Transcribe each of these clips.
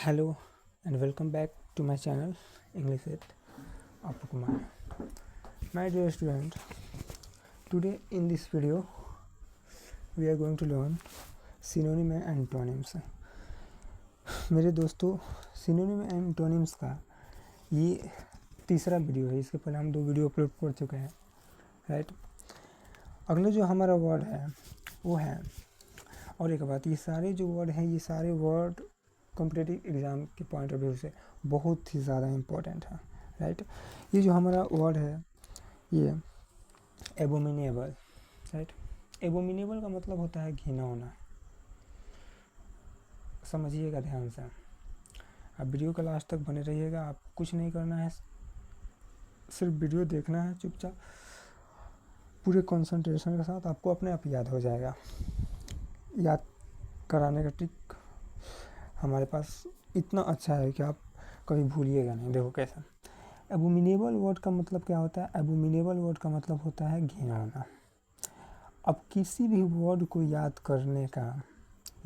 Hello and welcome back to my channel English with Apu Kumar. My dear student, today in this video we are going to learn synonym and antonyms. मेरे दोस्तों, synonym and antonyms का ये तीसरा video है. इसके पहले हम 2 video upload कर चुके हैं, राइट. अगला जो हमारा वर्ड है वो है, और एक बात, ये सारे जो वर्ड हैं, ये सारे वर्ड कॉम्पिटिटिव एग्ज़ाम के पॉइंट ऑफ व्यू से बहुत ही ज़्यादा इम्पोर्टेंट है, राइट. ये जो हमारा वर्ड है ये एबोमिनेबल, राइट. एबोमिनेबल का मतलब होता है घिनौना. समझिएगा ध्यान से, आप वीडियो का लास्ट तक बने रहिएगा. आप कुछ नहीं करना है, सिर्फ वीडियो देखना है चुपचाप, पूरे कंसंट्रेशन के साथ. आपको अपने आप याद हो जाएगा. याद कराने का ट्रिक हमारे पास इतना अच्छा है कि आप कभी भूलिएगा नहीं. देखो कैसा. एबोमिनेबल वर्ड का मतलब क्या होता है? एबोमिनेबल वर्ड का मतलब होता है घिनौना. अब किसी भी वर्ड को याद करने का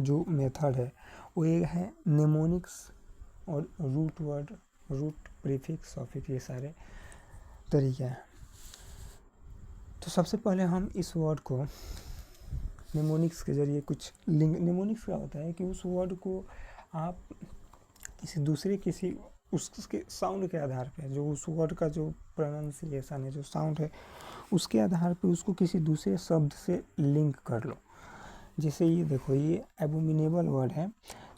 जो मेथड है वो एक है नेमोनिक्स और root word, root, prefix, suffix, ये सारे तरीके हैं. तो सबसे पहले हम इस वर्ड को नेमोनिक्स के ज़रिए कुछ लिंक. नेमोनिक्स क्या होता है कि उस वर्ड को आप किसी उसके साउंड के आधार पे, जो उस वर्ड का जो प्रोनाउंसिएशन है, जो साउंड है, उसके आधार पे उसको किसी दूसरे शब्द से लिंक कर लो. जैसे ये देखो, ये एबोमिनेबल वर्ड है,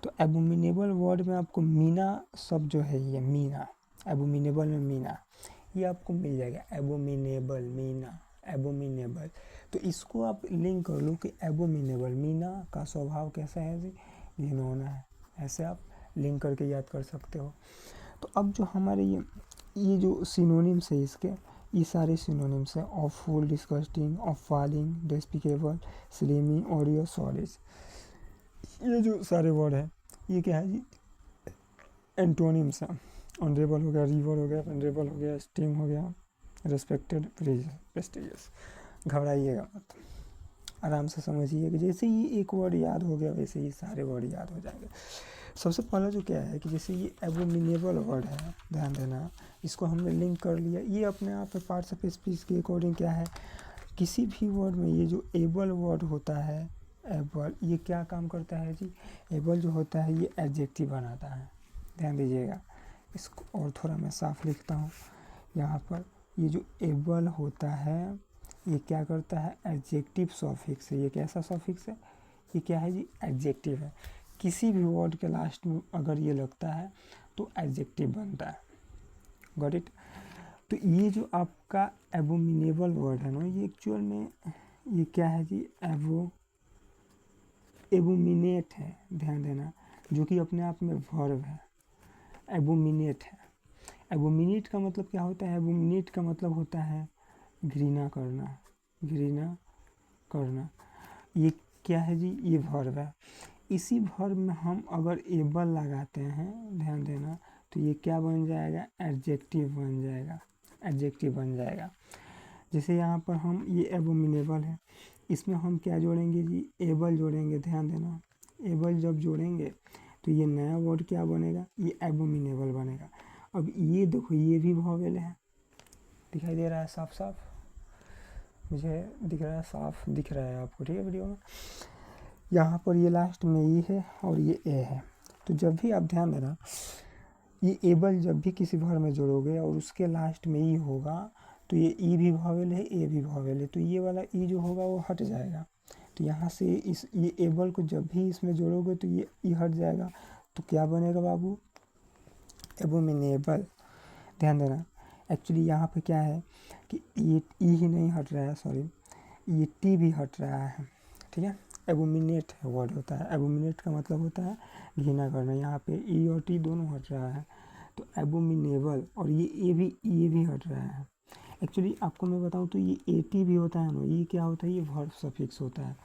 तो एबोमिनेबल वर्ड में आपको मीना शब्द जो है, ये मीना, एबोमिनेबल में मीना, ये आपको मिल जाएगा. Abominable, Meena, abominable. तो इसको आप लिंक कर लो कि एबोमिनेबल, मीना का स्वभाव कैसा है जी, घिनौना है. ऐसे आप लिंक करके याद कर सकते हो. तो अब जो हमारे ये जो सिनोनिम्स है इसके, ये सारे सिनोनिम्स हैं. Awful, disgusting, appalling, despicable, slimy, odious, sordid. ये जो सारे वर्ड है ये क्या है जी, एंटोनिम्स हैं. ऑनरेबल हो गया, रिवर हो गया, ऑनरेबल हो गया, स्टीम हो गया, रेस्पेक्टेड, प्रेस्टिजियस. घबराइएगा मत, आराम से समझिए कि जैसे ही एक वर्ड याद हो गया वैसे ही सारे वर्ड याद हो जाएंगे. सबसे पहला जो क्या है कि जैसे ये एबोमिनेबल वर्ड है, ध्यान देना, इसको हमने लिंक कर लिया. ये अपने आप में पार्ट्स ऑफ स्पीच के अकॉर्डिंग क्या है, किसी भी वर्ड में ये जो एबल वर्ड होता है, एबल, ये क्या काम करता है जी, एबल जो होता है ये एडजेक्टिव बनाता है. ध्यान दीजिएगा. इसको और थोड़ा मैं साफ लिखता हूँ यहाँ पर. ये जो एबल होता है ये क्या करता है, एडजेक्टिव सॉफिक्स है. ये कैसा सॉफिक्स है, ये क्या है जी, एडजेक्टिव है. किसी भी वर्ड के लास्ट में अगर ये लगता है तो एडजेक्टिव बनता है. Got it. तो ये जो आपका एबोमिनेबल वर्ड है ना, ये एक्चुअल में ये क्या है जी, एबोमिनेट है. ध्यान देना, जो कि अपने आप में वर्ब है. एबोमिनेट है. एबोमिनेट का मतलब क्या होता है, एबोमिनेट का मतलब होता है घृणा करना, घृणा करना. ये क्या है जी, ये वर्ब है. इसी वर्ब में हम अगर एबल लगाते हैं, ध्यान देना, तो ये क्या बन जाएगा, एडजेक्टिव बन जाएगा. एडजेक्टिव बन जाएगा. जैसे यहाँ पर हम, ये एबोमिनेबल है, इसमें हम क्या जोड़ेंगे जी, एबल जोड़ेंगे. ध्यान देना, एबल जब जोड़ेंगे तो ये नया वर्ड क्या बनेगा, ये एबोमिनेबल बनेगा. अब ये देखो, ये भी वॉवेल है. दिखाई दे रहा है साफ साफ, मुझे दिख रहा है, साफ दिख रहा है आपको, ठीक है, वीडियो में. यहाँ पर ये लास्ट में ई है और ये ए है. तो जब भी आप ध्यान देना, ये एबल जब भी किसी वर्ड में जोड़ोगे और उसके लास्ट में ई होगा तो ये ई भी वॉवेल है, ए भी वॉवेल है, तो ये वाला ई जो होगा वो हट जाएगा. तो यहाँ से ये एबल को जब भी इसमें जोड़ोगे तो ये ई हट जाएगा. तो क्या बनेगा बाबू, एबोमिनेबल. ध्यान देना, एक्चुअली यहाँ पे क्या है कि ये ई ही नहीं हट रहा है, सॉरी, ये टी भी हट रहा है, ठीक है. एबोमिनेट वर्ड होता है, एबोमिनेट का मतलब होता है घृणा करना. यहाँ पे ई और टी दोनों हट रहा है, तो एबोमिनेबल. और ये भी हट रहा है. एक्चुअली आपको मैं बताऊँ तो ये ए टी भी होता है ना, ये क्या होता है, ये वर्ब सफिक्स होता है.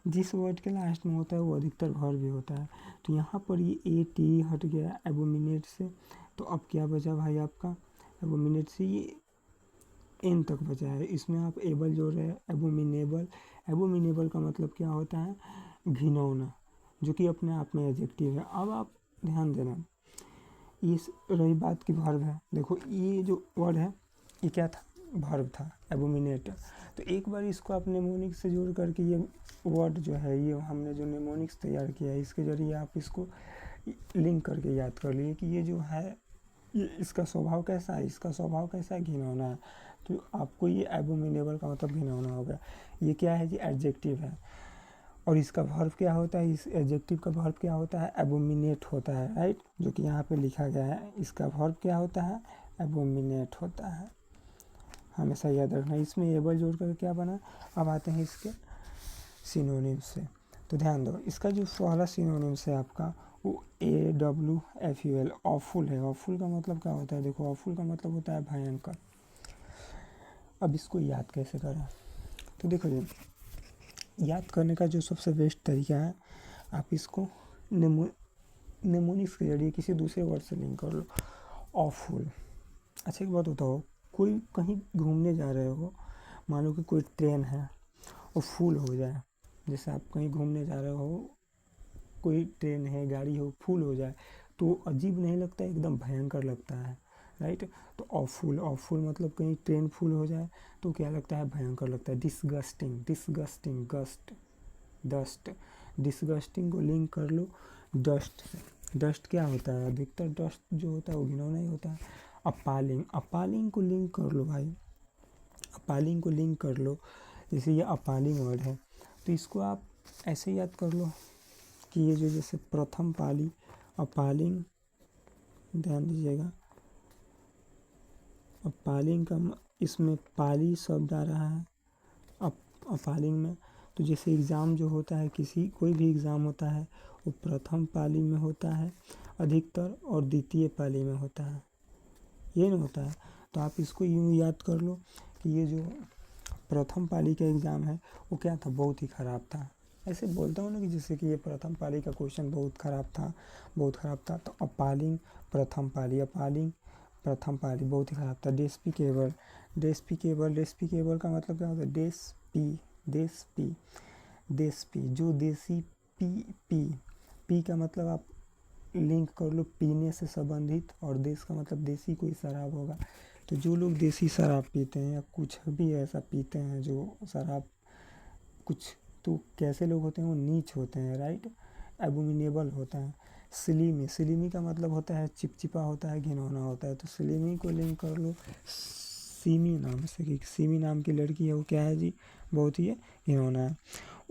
जिस वर्ड के लास्ट में होता है वो अधिकतर वर्ब भी होता है. तो यहाँ पर ये ए टी हट गया एबोमिनेट से. तो अब क्या बचा भाई आपका, एबोमिनेट से ये एन तक बचा है. इसमें आप एबल जोड़ रहे हैं, एबोमिनेबल. एबोमिनेबल का मतलब क्या होता है, घिनौना, जो कि अपने आप में एडजेक्टिव है. अब आप ध्यान देना, इस रही बात की वर्ब है, देखो ये जो वर्ड है ये क्या था, वर्ब था, एबोमिनेट। तो एक बार इसको आप नेमोनिक से जोड़ करके ये वर्ड जो है, ये हमने जो नेमोनिक्स तैयार किया है, इसके ज़रिए आप इसको लिंक करके याद कर लिए कि ये जो है ये इसका स्वभाव कैसा है, इसका स्वभाव कैसा है, घिनौना है। तो आपको ये एबोमिनेबल का मतलब घिनौना हो गया। ये क्या है जी, एडजेक्टिव है। और इसका वर्ब क्या होता है, इस एडजेक्टिव का वर्ब क्या होता है, एबोमिनेट होता है, राइट, जो कि यहाँ पे लिखा गया है। इसका वर्ब क्या होता है, एबोमिनेट होता है, हमेशा याद रखना। इसमें एबल जोड़ कर क्या बना। अब आते हैं इसके सिनोनिम्स से। तो ध्यान दो, इसका जो पहला सिनोनिम्स है आपका वो AWFUL, ऑफुल है। ऑफुल का मतलब क्या होता है, देखो ऑफुल का मतलब होता है भयंकर। अब इसको याद कैसे करें, तो देखो जी, याद करने का जो सबसे बेस्ट तरीका है, आप इसको नेमोनिक्स के जरिए किसी दूसरे वर्ड से लिंक कर लो। ऑफुल। अच्छा एक बात बताओ, कोई कहीं घूमने जा रहे हो, मान लो कि कोई ट्रेन है और फुल हो जाए, जैसे आप कहीं घूमने जा रहे हो, कोई ट्रेन है, गाड़ी हो, फुल हो जाए, तो अजीब नहीं लगता, एकदम भयंकर लगता है, राइट। तो ऑफुल, ऑफुल मतलब कहीं ट्रेन फुल हो जाए तो क्या लगता है, भयंकर लगता है। Disgusting, disgusting, gust, dust, disgusting को लिंक कर लो डस्ट से। डस्ट क्या होता है, अधिकतर डस्ट जो होता है वो घिनौना ही होता है। अपालिंग, अपालिंग को लिंक कर लो भाई, अपालिंग को लिंक कर लो। जैसे ये अपालिंग वर्ड है, तो इसको आप ऐसे याद कर लो कि ये जो जैसे प्रथम पाली अपालिंग, ध्यान दीजिएगा, अपालिंग का इसमें पाली शब्द आ रहा है अपालिंग में। तो जैसे एग्ज़ाम जो होता है, कोई भी एग्ज़ाम होता है वो प्रथम पाली में होता है अधिकतर, और द्वितीय पाली में होता है, ये नहीं होता है। तो आप इसको यूँ याद कर लो कि ये जो प्रथम पाली का एग्ज़ाम है वो क्या था, बहुत ही ख़राब था। ऐसे बोलता हूँ ना कि जैसे कि ये प्रथम पाली का क्वेश्चन बहुत ख़राब था, बहुत ख़राब था। तो अपालिंग प्रथम पाली, अपालिंग प्रथम पाली बहुत ही ख़राब था। डेस्पिकेबल, डेस्पिकेबल, डेस्पिकेबल का मतलब क्या होता है, डेस्पी, डेस्पी, देसी, जो देसी, पी, पी, पी का मतलब आप लिंक कर लो पीने से संबंधित, और देश का मतलब देसी कोई शराब होगा। तो जो लोग देसी शराब पीते हैं या कुछ भी ऐसा पीते हैं जो शराब कुछ, तो कैसे लोग होते हैं, वो नीच होते हैं, राइट, एबोमिनेबल होता है। सिलीमी, सिलीमी का मतलब होता है चिपचिपा होता है, घिनौना होता है। तो सिलीमी को लिंक कर लो सीमी नाम से, कि सीमी नाम की लड़की है, वो क्या है जी, बहुत ही घिनौना है।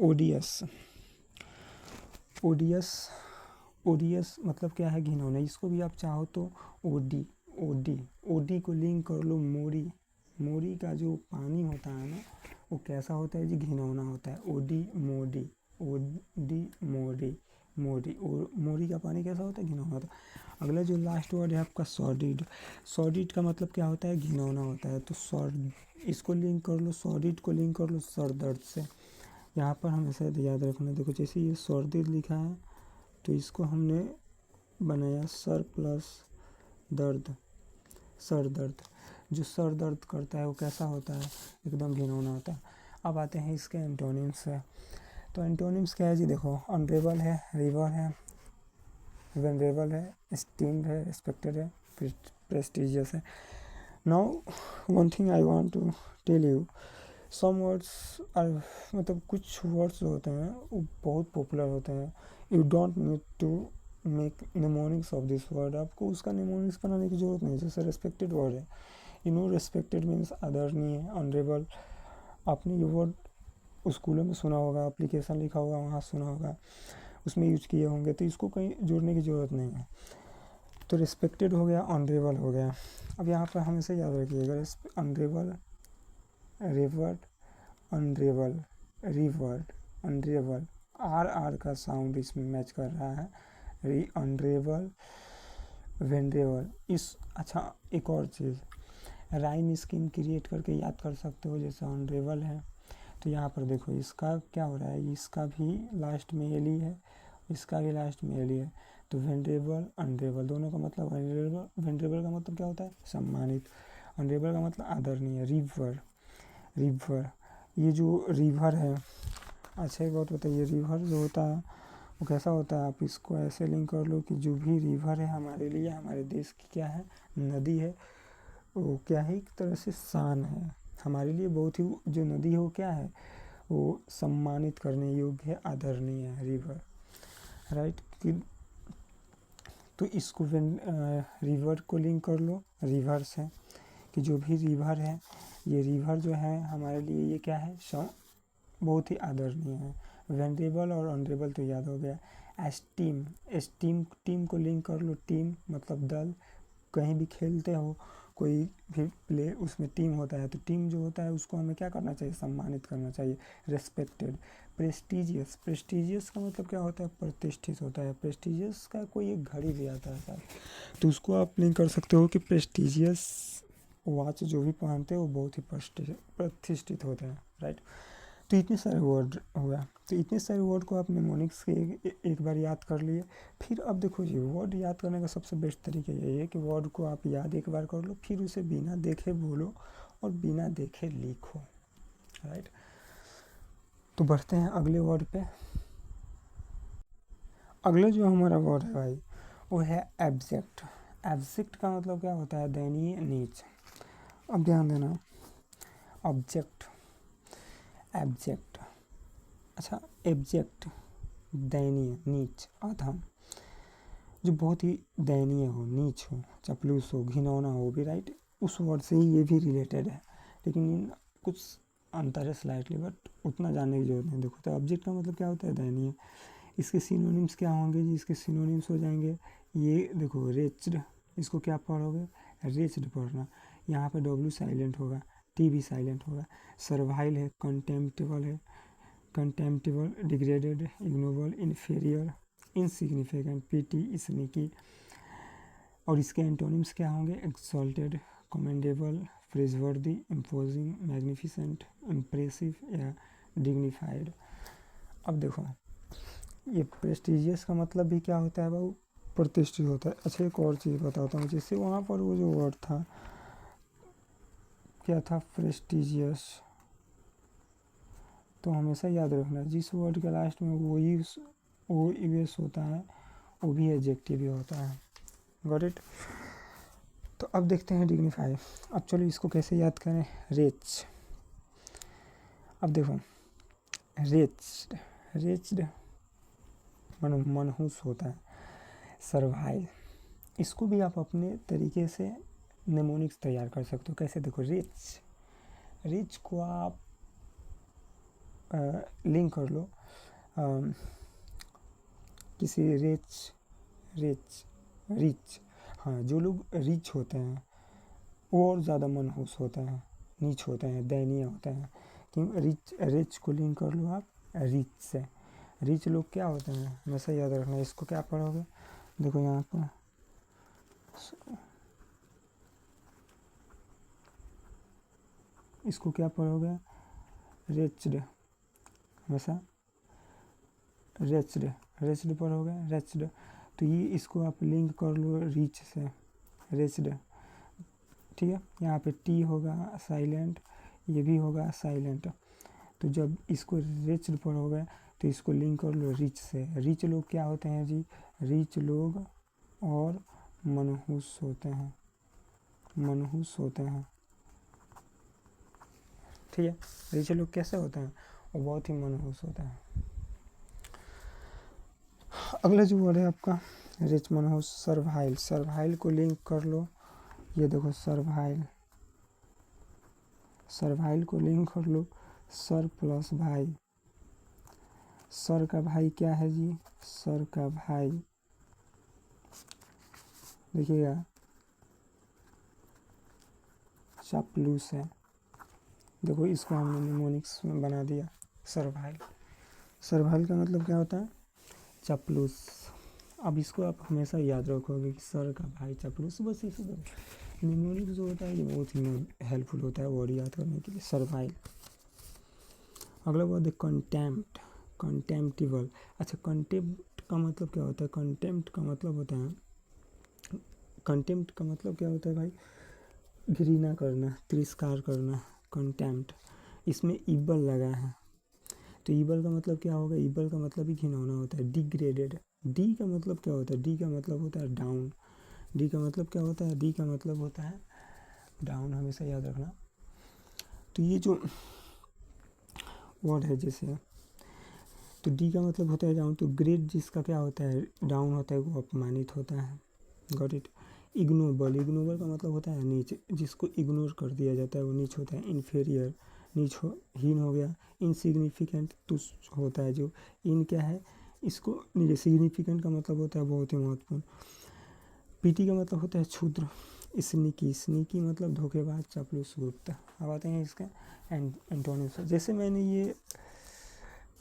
ओडियस, ओडियस, ओडियस मतलब क्या है, घिनौना। इसको भी आप चाहो तो ओडी, ओडी, ओडी को लिंक कर लो मोरी, मोरी का जो पानी होता है ना वो कैसा होता है जी, घिनौना होता है। ओडी मोडी, ओडी मोरी, मोरी, मोरी का पानी कैसा होता है, घिनौना होता है। अगला जो लास्ट वर्ड है आपका सॉर्डिड, सॉर्डिड का मतलब क्या होता है, घिनौना होता है। तो इसको लिंक कर लो, सॉर्डिड को लिंक कर लो सर दर्द से। यहाँ पर हमेशा याद रखना, देखो जैसे ये सॉर्डिड लिखा है तो इसको हमने बनाया सर प्लस दर्द, सर दर्द। जो सर दर्द करता है वो कैसा होता है, एकदम घिनौना होता है। अब आते हैं इसके एंटोनिम्स है। तो एंटोनिम्स क्या है जी, देखो ऑनरेबल है, रिवर है, वेनरेबल है, एस्टीम्ड है, रिस्पेक्टेड है, प्रेस्टिजियस है। Now one thing I want to tell you, some words are, मतलब कुछ वर्ड्स होते हैं वो बहुत पॉपुलर होते हैं। You don't need to make mnemonics of this word, आपको उसका निमोनिक्स बनाने की जरूरत नहीं। जैसे रेस्पेक्टेड वर्ड है, यू नो रेस्पेक्टेड मीन्स आदरणीय, ऑनरेबल, आपने ये वर्ड स्कूलों में सुना होगा, एप्लीकेशन लिखा होगा वहाँ सुना होगा, उसमें यूज किए होंगे, तो इसको कहीं जोड़ने की ज़रूरत नहीं है। तो रिस्पेक्टेड हो गया, ऑनरेबल हो गया। अब यहाँ पर हमेशा याद रखिएगा, honourable, reward, honourable, reward, honourable, R का साउंड इसमें मैच कर रहा है, अनरेबल, वेनरेबल। अच्छा एक और चीज़, राइम स्कीम क्रिएट करके याद कर सकते हो। जैसे ऑनरेबल है तो यहाँ पर देखो इसका क्या हो रहा है, इसका भी लास्ट में एली है, इसका भी लास्ट में एली है। तो वेनरेबल, अनरेबल दोनों का मतलब, वेनरेबल का मतलब क्या होता है, सम्मानित, अनरेबल का मतलब आदरणीय। रिवर, रिवर, ये जो रिवर है, अच्छा एक बात बताइए, रिवर जो होता है वो कैसा होता है, आप इसको ऐसे लिंक कर लो कि जो भी रिवर है हमारे लिए, हमारे देश की क्या है, नदी है, वो क्या है, एक तरह से शान है हमारे लिए। बहुत ही जो नदी है वो क्या है, वो सम्मानित करने योग्य है, आदरणीय है रिवर, राइट। कि तो इसको रिवर को लिंक कर लो रिवर से, कि जो भी रिवर है, ये रिवर जो है हमारे लिए ये क्या है, बहुत ही आदरणीय है। वेंरेबल और ऑनरेबल तो याद हो गया। एस्टीम, एस्टीम टीम को लिंक कर लो, टीम मतलब दल, कहीं भी खेलते हो कोई भी प्ले, उसमें टीम होता है, तो टीम जो होता है उसको हमें क्या करना चाहिए, सम्मानित करना चाहिए, रेस्पेक्टेड। प्रेस्टिजियस, प्रेस्टिजियस का मतलब क्या होता है, प्रतिष्ठित होता है। प्रेस्टिजियस का कोई एक घड़ी भी आता है शायद, तो उसको आप लिंक कर सकते हो कि प्रेस्टिजियस वॉच जो भी पहनते हैं वो बहुत ही प्रतिष्ठित होते हैं, राइट। तो इतने सारे वर्ड हुआ, तो इतने सारे वर्ड को आप निमोनिक्स के एक बार याद कर लिए। फिर अब देखो जी, वर्ड याद करने का सबसे बेस्ट तरीका यही है कि वर्ड को आप याद एक बार कर लो, फिर उसे बिना देखे बोलो और बिना देखे लिखो, राइट। तो बढ़ते हैं अगले वर्ड पे। अगला जो हमारा वर्ड है भाई, वो है एब्जेक्ट। एब्जेक्ट का मतलब क्या होता है, दयनीय, नीच। अब ध्यान देना, ऑब्जेक्ट, एब्जेक्ट, अच्छा एब्जेक्ट, दयनीय, नीच, अधम, जो बहुत ही दयनीय हो, नीच हो, चपलूस हो, घिनौना हो भी, राइट। उस वर्ड से ही ये भी रिलेटेड है, लेकिन इन कुछ अंतर है स्लाइटली, बट उतना जानने की जरूरत नहीं। देखो तो ऑब्जेक्ट का मतलब क्या होता है, दयनीय। इसके सिनोनिम्स क्या होंगे जी, इसके सिनोनिम्स हो जाएंगे, ये देखो रेच्ड, इसको क्या पढ़ोगे, रेच्ड पढ़ना, यहाँ पे डब्ल्यू साइलेंट होगा, टी भी साइलेंट होगा। सर्वाइल है, कंटेम्प्टेबल है, contemptible, degraded, ignoble, inferior, insignificant, petty, sneaky. और इसके एंटोनिम्स क्या होंगे, exalted, commendable, praiseworthy, imposing, magnificent, impressive या डिग्निफाइड। अब देखो, ये प्रेस्टिजियस का मतलब भी क्या होता है बाबू, प्रतिष्ठित होता है। अच्छा एक और चीज़ बताता हूँ, जैसे वहाँ पर वो जो वर्ड था, क्या था, प्रेस्टिजियस, तो हमेशा याद रखना जिस वर्ड के लास्ट में वो यूएस होता है, वो भी एडजेक्टिव ही होता है, गॉट इट। तो अब देखते हैं डिग्निफाई। अब चलो इसको कैसे याद करें, रेच। अब देखो, रेच्ड, रेच्ड मनहूस होता है। सर्वाइव, इसको भी आप अपने तरीके से नेमोनिक्स तैयार कर सकते हो। कैसे, देखो रिच, रिच को आप लिंक कर लो किसी रिच, रिच, रिच, हाँ, जो लोग रिच होते हैं वो और ज़्यादा मनहूस होते हैं, नीच होते हैं, दयनीय होते हैं। क्यों, रिच, रिच को लिंक कर लो आप रिच से। रिच लोग क्या होते हैं, हमेशा याद रखना। इसको क्या पढ़ोगे, देखो यहाँ पर इसको क्या पढ़ोगे, रिच्ड, हमेशा रिच्ड, रिच्ड पढ़ोगे, रिच्ड। तो ये इसको आप लिंक कर लो रिच से, रिच्ड, ठीक है। यहाँ पे टी होगा साइलेंट, ये भी होगा साइलेंट। तो जब इसको रिच्ड पढ़ोगे तो इसको लिंक कर लो रिच से। रिच लोग क्या होते हैं जी, रिच लोग और मनहूस होते हैं, मनहूस होते हैं, ठीक है। रिच लोग कैसे होते हैं, वो बहुत ही मनहूस होते हैं। अगला जो वर्ड है आपका रिच, मनहूस, सर्वाइल। सर्वाइल को लिंक कर लो, ये देखो सर्वाइल, सर्वाइल को लिंक कर लो सर प्लस भाई। सर का भाई क्या है जी, सर का भाई देखिएगा चापलूस है। देखो इसको हमने निमोनिक्स में बना दिया, सर्वाइल। सर्वाइल का मतलब क्या होता है, चापलूस। अब इसको आप हमेशा याद रखोगे कि सर का भाई चापलूस, बस इसी को। निमोनिक्स जो होता है ये बहुत ही हेल्पफुल होता है वर्ड याद करने के लिए, सर्वाइल। अगला वर्ड है कंटेम्प्ट, कंटेम्प्टिबल। अच्छा कंटेम्प्ट का मतलब क्या होता है, कंटेम्प्ट का मतलब होता है, कंटेम्प्ट का मतलब क्या होता है भाई, घृणा करना, तिरस्कार करना, कंटेम्प्ट। इसमें इबल लगा है, तो ईबल का मतलब क्या होगा, ईबल का मतलब ही घिनौना होता है। डिग्रेडेड, डी का मतलब क्या होता है, डी का मतलब होता है डाउन। डी का मतलब क्या होता है, डी का मतलब होता है डाउन, हमेशा याद रखना। तो ये जो वर्ड है जैसे, तो डी का मतलब होता है डाउन, तो ग्रेड जिसका क्या होता है डाउन होता है वो अपमानित होता है। Got it. इग्नोबल, इग्नोबल का मतलब होता है नीच, जिसको इग्नोर कर दिया जाता है वो नीच होता है। इन्फीरियर, नीच हो, हीन हो गया। इनसिग्निफिकेंट तुच्छ होता है जो, इन क्या है इसको नीचे, सिग्निफिकेंट का मतलब होता है बहुत ही महत्वपूर्ण। पीटी का मतलब होता है क्षुद्र। स्नीकी, स्नीकी मतलब धोखेबाज, चापलूस, गुप्ता। अब आते हैं इसके एंटोनिम्स। जैसे मैंने ये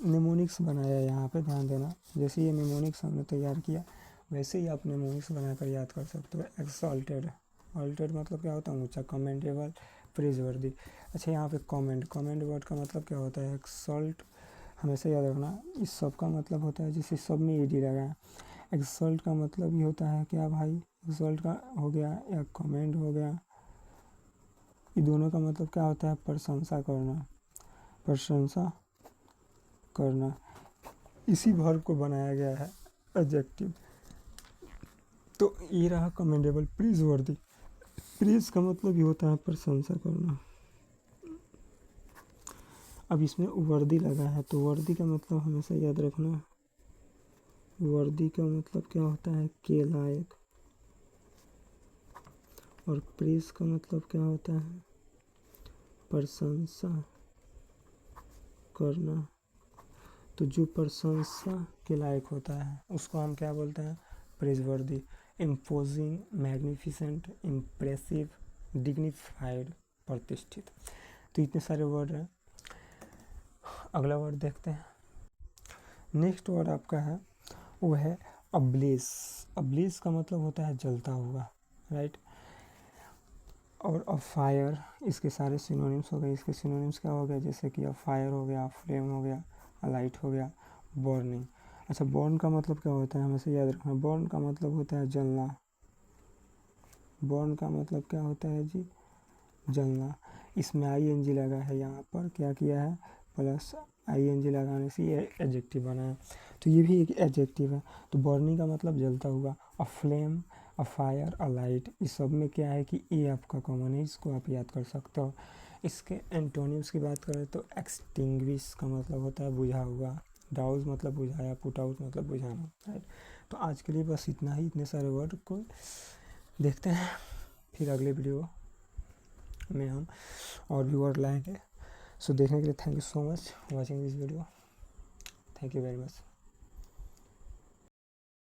निमोनिक्स बनाया यहाँ पे ध्यान देना, जैसे ये निमोनिक्स हमने तैयार किया वैसे ही आप निमोनिक्स बनाकर याद कर सकते हो। एक्सॉल्टेड, ऑल्टेड मतलब क्या होता है ऊंचा। कमेंडेबल, प्रेजवर्दी। अच्छा यहाँ पे कमेंड, कमेंड वर्ड का मतलब क्या होता है एक्सॉल्ट, हमेशा याद रखना। इस सब का मतलब होता है जिसे सब में ईडी लगा है। एक्सॉल्ट का मतलब ये होता है क्या भाई, एक्सॉल्ट का हो गया या कमेंड हो गया, ये दोनों का मतलब क्या होता है प्रशंसा करना, प्रशंसा करना। इसी वर्ब को बनाया गया है एडजेक्टिव। तो ये रहा कमेंडेबल। प्रेज़वर्दी, प्रेज का मतलब ये होता है प्रशंसा करना। अब इसमें वर्दी लगा है तो वर्दी का मतलब हमेशा याद रखना, वर्दी का मतलब क्या होता है के लायक, और प्रेज का मतलब क्या होता है प्रशंसा करना। तो जो प्रशंसा के लायक होता है उसको हम क्या बोलते हैं प्रेजवर्दी। इम्पोजिंग, मैग्निफिसेंट, इम्प्रेसिव, डिग्निफाइड, प्रतिष्ठित। तो इतने सारे वर्ड हैं। अगला वर्ड देखते हैं। नेक्स्ट वर्ड आपका है वो है अब्लेस। अब्लेस का मतलब होता है जलता हुआ, राइट। और अफायर, इसके सारे सिनोनिम्स हो गए। इसके सिनोनिम्स क्या हो गया, जैसे कि अफायर हो गया, फ्लेम हो गया, लाइट हो गया, बर्निंग। अच्छा बर्न का मतलब क्या होता है हमेशा याद रखना, बर्न का मतलब होता है जलना। बर्न का मतलब क्या होता है जी, जलना। इसमें ING लगा है, यहाँ पर क्या किया है प्लस ING लगाने से ये एडजेक्टिव बना है। तो ये भी एक एडजेक्टिव है। तो बर्निंग का मतलब जलता हुआ। अ flame, a fire, a light, इस सब में क्या है कि ये आपका कॉमन है, इसको आप याद कर सकते हो। इसके एंटोनिम्स की बात करें तो एक्सटिंग्विश का मतलब होता है बुझा हुआ, डाउज मतलब बुझाया, पुट आउट मतलब बुझाना, राइट। तो आज के लिए बस इतना ही, इतने सारे वर्ड को देखते हैं, फिर अगले वीडियो में हम और भी वर्ड लाएंगे। सो देखने के लिए thank you so much watching this video, thank you very much.